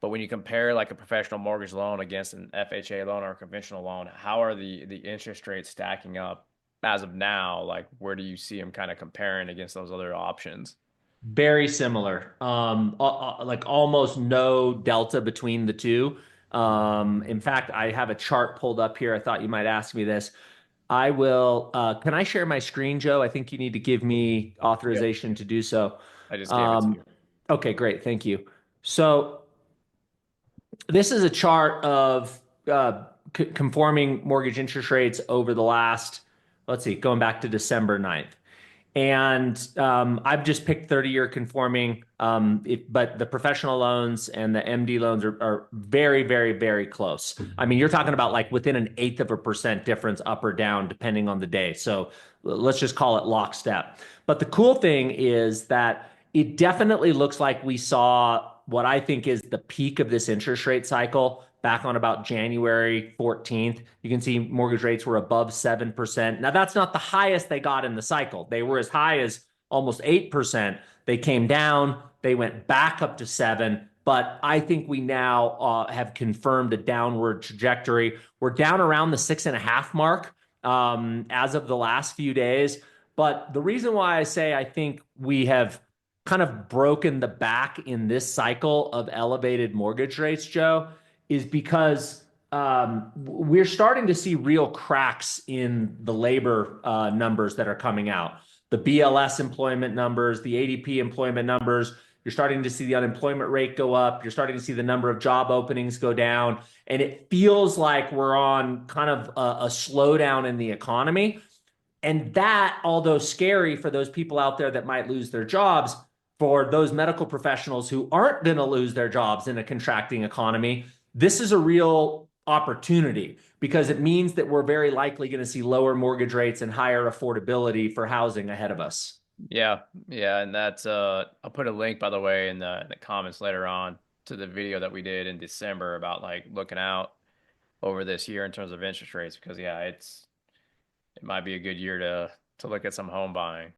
But when you compare like a professional mortgage loan against an FHA loan or a conventional loan, how are the interest rates stacking up as of now? Like, where do you see them kind of comparing against those other options? Very similar. Like almost no delta between the two. In fact, I have a chart pulled up here. I thought you might ask me this. I will, can I share my screen, Joe? I think you need to give me Yep. authorization to do so. I just gave it to Um, you. okay, great. Thank you. So this is a chart of conforming mortgage interest rates over the last, let's see, going back to December 9th. And I've just picked 30-year conforming, but the professional loans and the MD loans are very, very, very close. I mean, you're talking about like within an eighth of a percent difference up or down, depending on the day. So let's just call it lockstep. But the cool thing is that it definitely looks like we saw what I think is the peak of this interest rate cycle back on about January 14th. You can see mortgage rates were above 7%. Now, that's not the highest they got in the cycle. They were as high as almost 8%. They came down, they went back up to 7. But I think we now have confirmed a downward trajectory. We're down around the 6.5 mark as of the last few days. But the reason why I say I think we have kind of broken the back in this cycle of elevated mortgage rates, Joe, is because we're starting to see real cracks in the labor numbers that are coming out. The BLS employment numbers, the ADP employment numbers. You're starting to see the unemployment rate go up. You're starting to see the number of job openings go down. And it feels like we're on kind of a slowdown in the economy. And that, although scary for those people out there that might lose their jobs, for those medical professionals who aren't going to lose their jobs in a contracting economy, this is a real opportunity because it means that we're very likely going to see lower mortgage rates and higher affordability for housing ahead of us. Yeah, yeah, and that's I'll put a link by the way in the comments later on to the video that we did in December about like looking out over this year in terms of interest rates because yeah, it might be a good year to look at some home buying.